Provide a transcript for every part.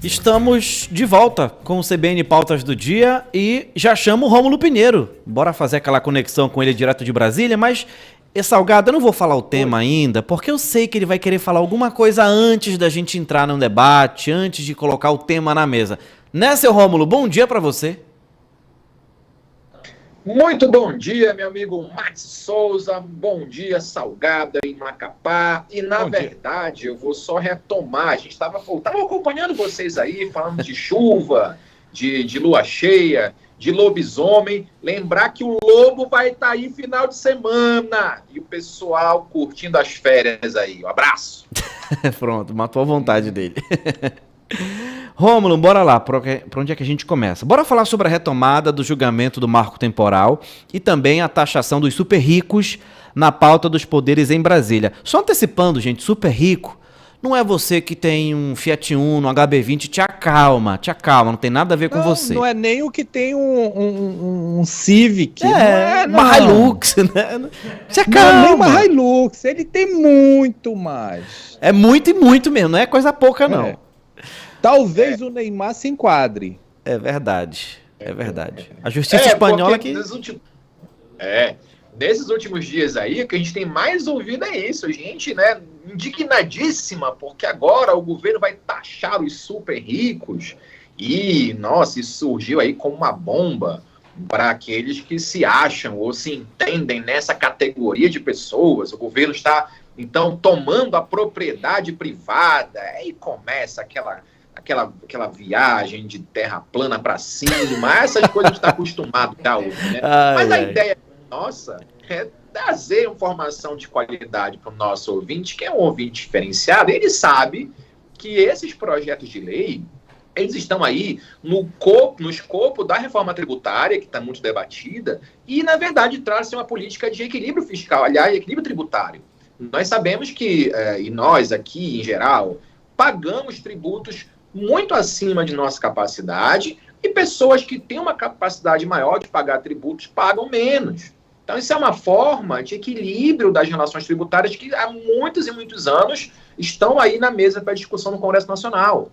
Estamos de volta com o CBN Pautas do Dia e já chamo o Rômulo Pinheiro. Bora fazer aquela conexão com ele direto de Brasília, mas, Salgado, eu não vou falar o tema ainda, porque eu sei que ele vai querer falar alguma coisa antes da gente entrar num debate, antes de colocar o tema na mesa. Né, seu Rômulo? Bom dia pra você. Muito bom dia, meu amigo Max Souza. Bom dia, Salgado em Macapá. E, na verdade, eu vou só retomar. A gente estava acompanhando vocês aí, falando de chuva, de lua cheia, de lobisomem. Lembrar que o lobo vai estar aí final de semana. E o pessoal curtindo as férias aí. Um abraço. Pronto, matou a vontade dele. Rômulo, bora lá, para onde é que a gente começa? Bora falar sobre a retomada do julgamento do marco temporal e também a taxação dos super ricos na pauta dos poderes em Brasília. Só antecipando, gente, super rico não é você que tem um Fiat Uno, um HB20, te acalma, não tem nada a ver com você. Não é nem o que tem um Civic. Uma Hilux, né? Te acalma. Não é nem uma Hilux, ele tem muito mais. É muito e muito mesmo, não é coisa pouca não. Talvez o Neymar se enquadre. É verdade, é verdade. A justiça espanhola que... Nesses últimos dias aí, o que a gente tem mais ouvido é isso. A gente, né, indignadíssima, porque agora o governo vai taxar os super ricos. E, nossa, isso surgiu aí como uma bomba para aqueles que se acham ou se entendem nessa categoria de pessoas. O governo está, então, tomando a propriedade privada. Aí começa aquela viagem de terra plana para cima, essas coisas que a gente está acostumado a ouvir, né? Mas a ideia nossa é trazer informação de qualidade para o nosso ouvinte, que é um ouvinte diferenciado. Ele sabe que esses projetos de lei, eles estão aí no escopo da reforma tributária, que está muito debatida, e, na verdade, traz uma política de equilíbrio fiscal, aliás, equilíbrio tributário. Nós sabemos que, e nós aqui, em geral, pagamos tributos muito acima de nossa capacidade, e pessoas que têm uma capacidade maior de pagar tributos pagam menos. Então, isso é uma forma de equilíbrio das relações tributárias que há muitos e muitos anos estão aí na mesa para discussão no Congresso Nacional.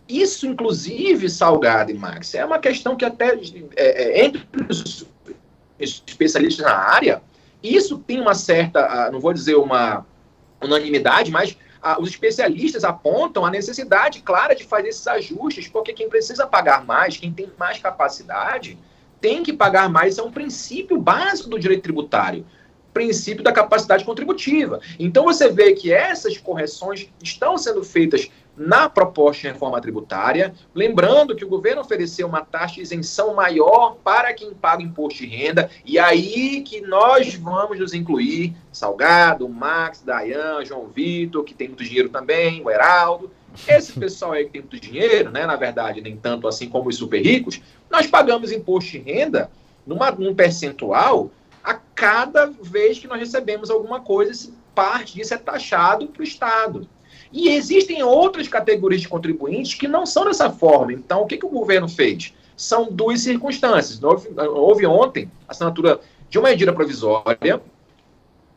Isso, inclusive, Salgado e Max, é uma questão que até entre os especialistas na área, isso tem uma certa, não vou dizer uma unanimidade, mas os especialistas apontam a necessidade clara de fazer esses ajustes, porque quem precisa pagar mais, quem tem mais capacidade, tem que pagar mais. É um princípio básico do direito tributário, princípio da capacidade contributiva. Então você vê que essas correções estão sendo feitas na proposta de reforma tributária, lembrando que o governo ofereceu uma taxa de isenção maior para quem paga imposto de renda, e aí que nós vamos nos incluir, Salgado, Max, Dayan, João Vitor, que tem muito dinheiro também, o Heraldo, esse pessoal aí que tem muito dinheiro, né, na verdade, nem tanto assim como os super ricos, nós pagamos imposto de renda num percentual a cada vez que nós recebemos alguma coisa, parte disso é taxado para o Estado. E existem outras categorias de contribuintes que não são dessa forma. Então, o que o governo fez? São duas circunstâncias. Houve ontem a assinatura de uma medida provisória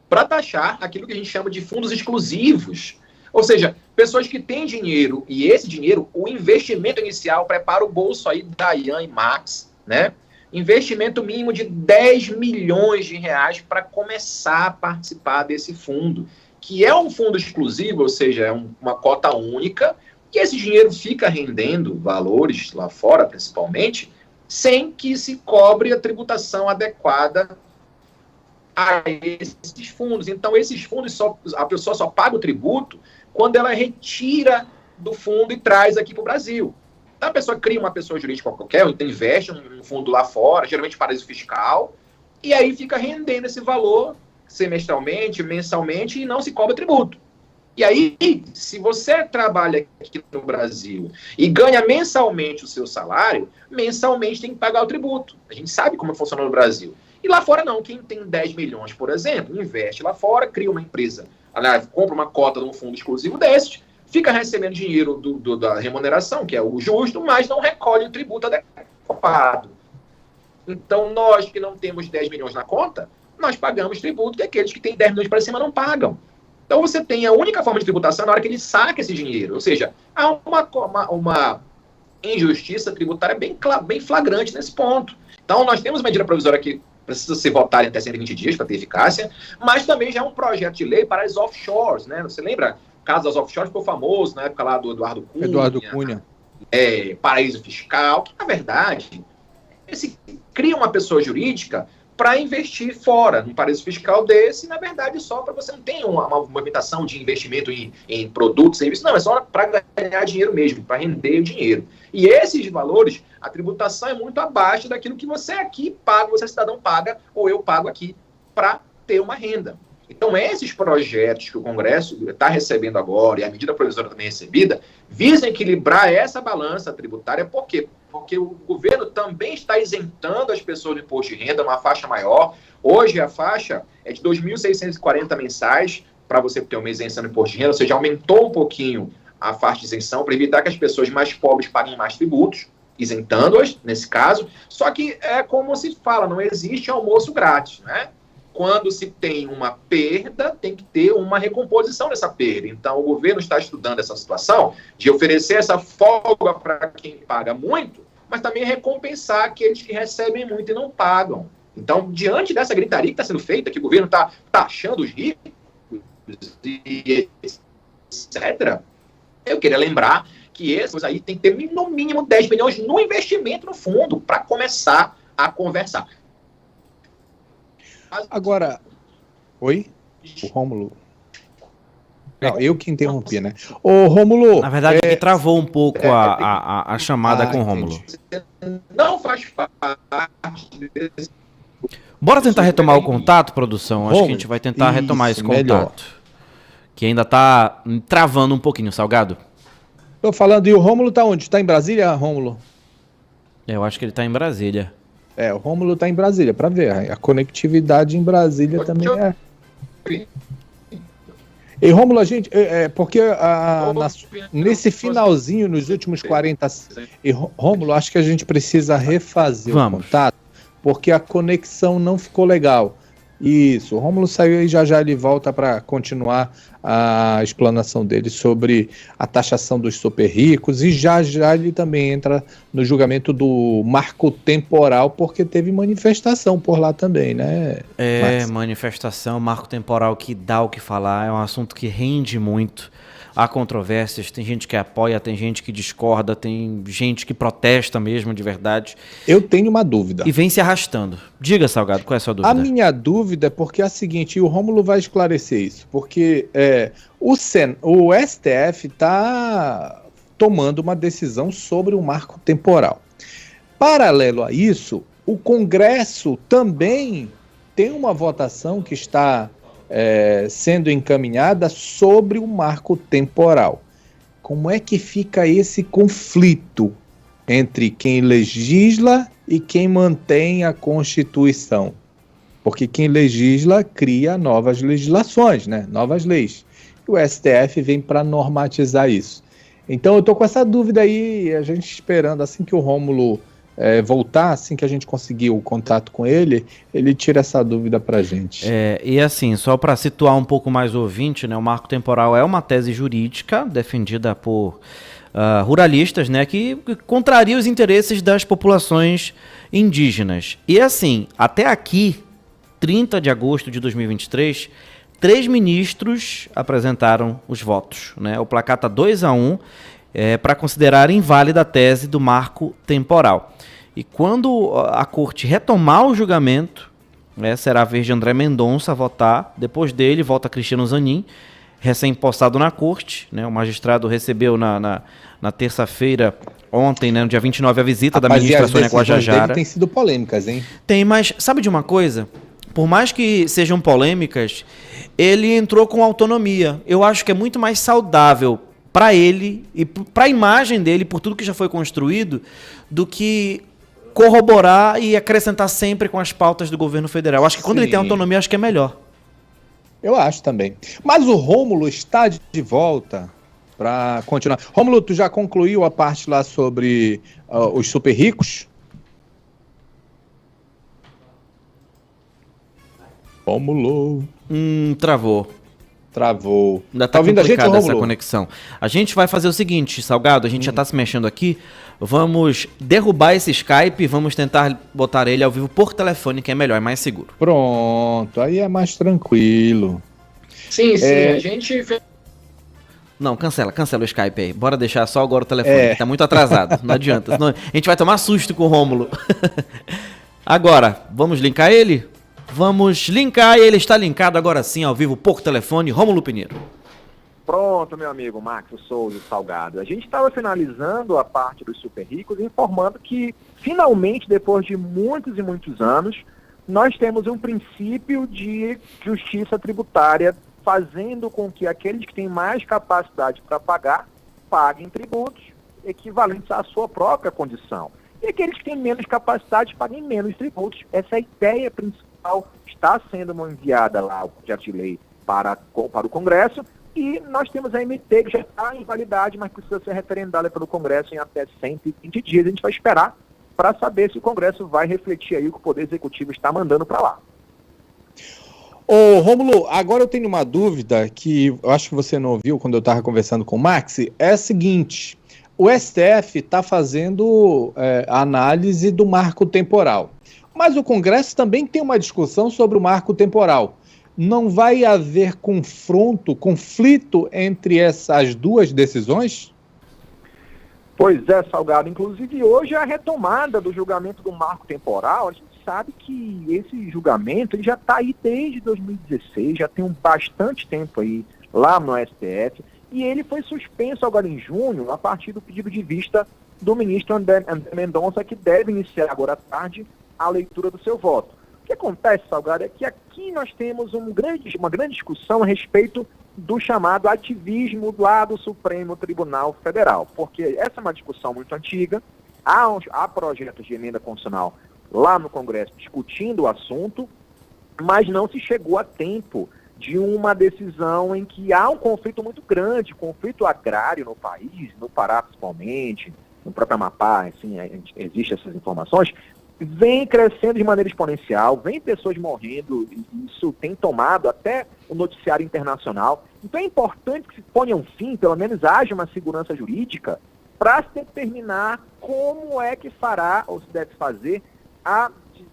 para taxar aquilo que a gente chama de fundos exclusivos. Ou seja, pessoas que têm dinheiro, e esse dinheiro, o investimento inicial, prepara o bolso aí da Ian e Max, né? Investimento mínimo de 10 milhões de reais para começar a participar desse fundo, que é um fundo exclusivo, ou seja, é uma cota única, e esse dinheiro fica rendendo valores lá fora, principalmente, sem que se cobre a tributação adequada a esses fundos. Então, esses fundos, a pessoa só paga o tributo quando ela retira do fundo e traz aqui para o Brasil. Então, a pessoa cria uma pessoa jurídica qualquer, ou então investe num fundo lá fora, geralmente paraíso fiscal, e aí fica rendendo esse valor semestralmente, mensalmente, e não se cobra tributo. E aí, se você trabalha aqui no Brasil e ganha mensalmente o seu salário, mensalmente tem que pagar o tributo. A gente sabe como funciona no Brasil. E lá fora não. Quem tem 10 milhões, por exemplo, investe lá fora, cria uma empresa, aliás, compra uma cota de um fundo exclusivo desses, fica recebendo dinheiro da remuneração, que é o justo, mas não recolhe o tributo adequado. Então, nós que não temos 10 milhões na conta, nós pagamos tributo que aqueles que têm 10 milhões para cima não pagam. Então, você tem a única forma de tributação na hora que ele saca esse dinheiro. Ou seja, há uma injustiça tributária bem flagrante nesse ponto. Então, nós temos medida provisória que precisa ser votada em até 120 dias para ter eficácia, mas também já é um projeto de lei para as offshores, né? Você lembra? O caso das offshores ficou famoso na época lá do Eduardo Cunha. Paraíso fiscal, que na verdade se cria uma pessoa jurídica para investir fora, num paraíso fiscal desse, na verdade só para você não ter uma movimentação de investimento em produtos, serviços, não, é só para ganhar dinheiro mesmo, para render o dinheiro. E esses valores, a tributação é muito abaixo daquilo que você aqui paga, você cidadão paga, ou eu pago aqui, para ter uma renda. Então, esses projetos que o Congresso está recebendo agora, e a medida provisória também recebida, visam equilibrar essa balança tributária. Por quê? Porque o governo também está isentando as pessoas do imposto de renda, uma faixa maior. Hoje, a faixa é de 2.640 mensais, para você ter uma isenção do imposto de renda, ou seja, aumentou um pouquinho a faixa de isenção, para evitar que as pessoas mais pobres paguem mais tributos, isentando-as, nesse caso. Só que, é como se fala, não existe almoço grátis, né? Quando se tem uma perda, tem que ter uma recomposição dessa perda. Então, o governo está estudando essa situação de oferecer essa folga para quem paga muito, mas também recompensar aqueles que recebem muito e não pagam. Então, diante dessa gritaria que está sendo feita, que o governo está taxando os ricos, e etc., eu queria lembrar que esses aí tem que ter no mínimo 10 milhões no investimento no fundo para começar a conversar. Agora, oi? O Rômulo. Não, eu que interrompi, né? Ô, Rômulo... Na verdade, que travou um pouco a chamada com o Rômulo. Não faz parte desse... Bora tentar retomar o contato, produção? Acho que a gente vai tentar retomar esse contato. Melhor. Que ainda tá travando um pouquinho, Salgado. Tô falando, e o Rômulo tá onde? Tá em Brasília, Rômulo? Eu acho que ele tá em Brasília. O Rômulo tá em Brasília, para ver. A conectividade em Brasília também é... E Rômulo, a gente... porque nesse finalzinho, nos últimos 40... E Rômulo, acho que a gente precisa refazer o contato, porque a conexão não ficou legal. Isso, o Rômulo saiu e já ele volta para continuar a explanação dele sobre a taxação dos super ricos, e já ele também entra no julgamento do marco temporal, porque teve manifestação por lá também, né? Manifestação, marco temporal que dá o que falar, é um assunto que rende muito. Há controvérsias, tem gente que apoia, tem gente que discorda, tem gente que protesta mesmo, de verdade. Eu tenho uma dúvida. E vem se arrastando. Diga, Salgado, qual é a sua dúvida? A minha dúvida é porque é a seguinte, e o Rômulo vai esclarecer isso, porque o STF está tomando uma decisão sobre o marco temporal. Paralelo a isso, o Congresso também tem uma votação que está... sendo encaminhada sobre o marco temporal. Como é que fica esse conflito entre quem legisla e quem mantém a Constituição? Porque quem legisla cria novas legislações, né? Novas leis. E o STF vem para normatizar isso. Então eu estou com essa dúvida aí, a gente esperando assim que o Rômulo voltar, assim que a gente conseguir o contato com ele tira essa dúvida pra gente. E assim, só para situar um pouco mais o ouvinte, né, o marco temporal é uma tese jurídica defendida por ruralistas, né, que contraria os interesses das populações indígenas. E assim, até aqui, 30 de agosto de 2023, 3 ministros apresentaram os votos, né? O placar está 2-1 para considerar inválida a tese do marco temporal. E quando a corte retomar o julgamento, será a vez de André Mendonça votar. Depois dele, volta Cristiano Zanin, recém-postado na corte, né? O magistrado recebeu na terça-feira, ontem, né, no dia 29, a visita da ministra Sônia Guajajara. Tem sido polêmicas, hein? Tem, mas sabe de uma coisa? Por mais que sejam polêmicas, ele entrou com autonomia. Eu acho que é muito mais saudável para ele e para a imagem dele, por tudo que já foi construído, do que corroborar e acrescentar sempre com as pautas do governo federal. Acho que quando ele tem autonomia, acho que é melhor. Eu acho também. Mas o Rômulo está de volta para continuar. Rômulo, tu já concluiu a parte lá sobre os super ricos? Rômulo. Travou. Travou. Ainda tá ouvindo a gente, complicada essa Rômulo? conexão. A gente vai fazer o seguinte, Salgado, a gente já tá se mexendo aqui. Vamos derrubar esse Skype e vamos tentar botar ele ao vivo por telefone, que é melhor, é mais seguro. Pronto, aí é mais tranquilo. Sim, a gente fez. Não, cancela o Skype aí. Bora deixar só agora o telefone, que tá muito atrasado. Não adianta, senão a gente vai tomar susto com o Rômulo. Agora, vamos linkar ele? Vamos linkar, ele está linkado agora sim, ao vivo por telefone. Rômulo Pinheiro. Pronto, meu amigo Max Souza Salgado. A gente estava finalizando a parte dos super ricos, informando que, finalmente, depois de muitos e muitos anos, nós temos um princípio de justiça tributária, fazendo com que aqueles que têm mais capacidade para pagar, paguem tributos equivalentes à sua própria condição. E aqueles que têm menos capacidade, paguem menos tributos. Essa é a ideia principal, está sendo enviada lá, o projeto de lei, para o Congresso. E nós temos a MT que já está em validade, mas precisa ser referendada pelo Congresso em até 120 dias. A gente vai esperar para saber se o Congresso vai refletir aí o que o Poder Executivo está mandando para lá. Ô, Rômulo, agora eu tenho uma dúvida que eu acho que você não ouviu quando eu estava conversando com o Max. É a seguinte, o STF está fazendo a análise do marco temporal, mas o Congresso também tem uma discussão sobre o marco temporal. Não vai haver conflito entre essas duas decisões? Pois é, Salgado. Inclusive, hoje a retomada do julgamento do marco temporal, a gente sabe que esse julgamento ele já está aí desde 2016, já tem bastante tempo aí lá no STF, e ele foi suspenso agora em junho, a partir do pedido de vista do ministro André Mendonça, que deve iniciar agora à tarde a leitura do seu voto. O que acontece, Salgado, é que aqui nós temos uma grande discussão a respeito do chamado ativismo lá do Supremo Tribunal Federal, porque essa é uma discussão muito antiga, há projetos de emenda constitucional lá no Congresso discutindo o assunto, mas não se chegou a tempo de uma decisão em que há um conflito muito grande, conflito agrário no país, no Pará principalmente, no próprio Amapá, assim, existem essas informações, vem crescendo de maneira exponencial, vem pessoas morrendo, e isso tem tomado até o noticiário internacional. Então é importante que se ponha um fim, pelo menos haja uma segurança jurídica, para se determinar como é que fará, ou se deve fazer, a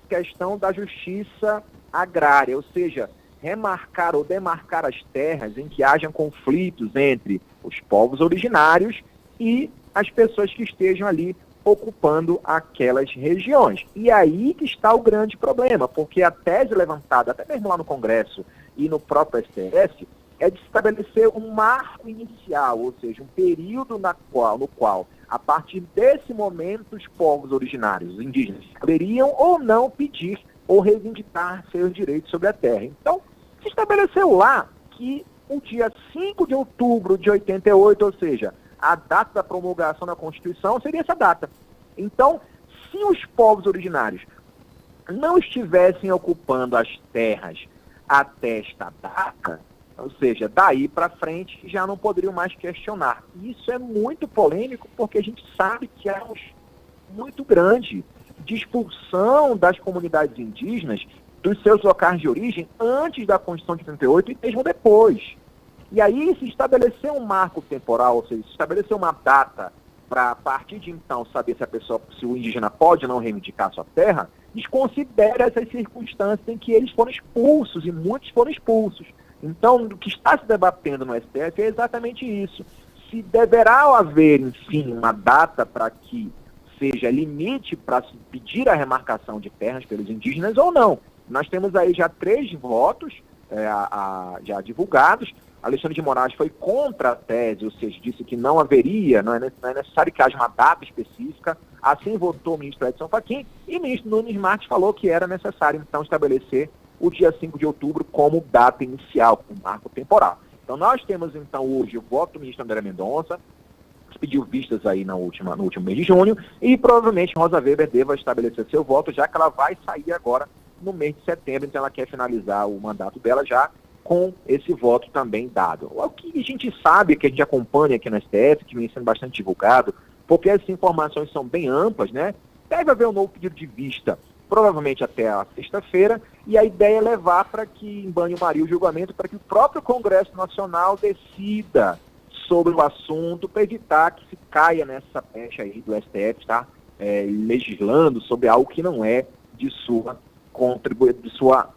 questão da justiça agrária, ou seja, remarcar ou demarcar as terras em que hajam conflitos entre os povos originários e as pessoas que estejam ali ocupando aquelas regiões. E aí que está o grande problema, porque a tese levantada, até mesmo lá no Congresso e no próprio STF, é de estabelecer um marco inicial, ou seja, um período no qual, a partir desse momento, os povos originários, os indígenas, poderiam ou não pedir ou reivindicar seus direitos sobre a terra. Então, se estabeleceu lá que o dia 5 de outubro de 88, ou seja, a data da promulgação da Constituição seria essa data. Então, se os povos originários não estivessem ocupando as terras até esta data, ou seja, daí para frente já não poderiam mais questionar. Isso é muito polêmico porque a gente sabe que há um muito grande de expulsão das comunidades indígenas dos seus locais de origem antes da Constituição de 88 e mesmo depois. E aí, se estabelecer um marco temporal, ou seja, se estabelecer uma data para, a partir de então, saber se o indígena pode ou não reivindicar sua terra, desconsidera essas circunstâncias em que eles foram expulsos, e muitos foram expulsos. Então, o que está se debatendo no STF é exatamente isso. Se deverá haver, enfim, uma data para que seja limite para se pedir a remarcação de terras pelos indígenas ou não. Nós temos aí já 3 votos já divulgados. Alexandre de Moraes foi contra a tese, ou seja, disse que não haveria, não é necessário que haja uma data específica. Assim votou o ministro Edson Fachin e o ministro Nunes Marques falou que era necessário, então, estabelecer o dia 5 de outubro como data inicial, como marco temporal. Então, nós temos, então, hoje o voto do ministro André Mendonça, que pediu vistas aí no último mês de junho, e provavelmente Rosa Weber deva estabelecer seu voto, já que ela vai sair agora no mês de setembro, então ela quer finalizar o mandato dela já com esse voto também dado. O que a gente sabe, que a gente acompanha aqui no STF, que vem sendo bastante divulgado, porque essas informações são bem amplas, né? Deve haver um novo pedido de vista, provavelmente até a sexta-feira, e a ideia é levar para que em banho-maria o julgamento, para que o próprio Congresso Nacional decida sobre o assunto, para evitar que se caia nessa pecha aí do STF, tá? Legislando sobre algo que não é de sua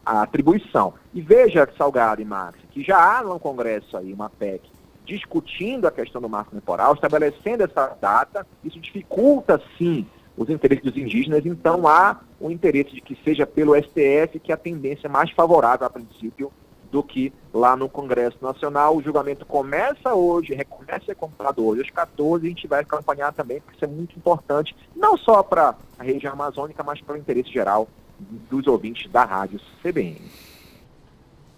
atribuição. E veja, Salgado e Max, que já há no Congresso aí uma PEC discutindo a questão do marco temporal, estabelecendo essa data. Isso dificulta, sim, os interesses dos indígenas, então há o interesse de que seja pelo STF, que a tendência é mais favorável, a princípio, do que lá no Congresso Nacional. O julgamento começa hoje, recomeça a ser comprado hoje às 14, a gente vai acompanhar também, porque isso é muito importante, não só para a região amazônica, mas para o interesse geral dos ouvintes da rádio CBN.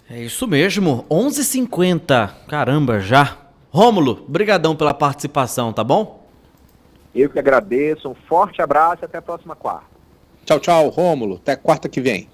É isso mesmo, 11h50, caramba, já. Rômulo, brigadão pela participação, tá bom? Eu que agradeço, um forte abraço e até a próxima quarta. Tchau, tchau, Rômulo. Até quarta que vem.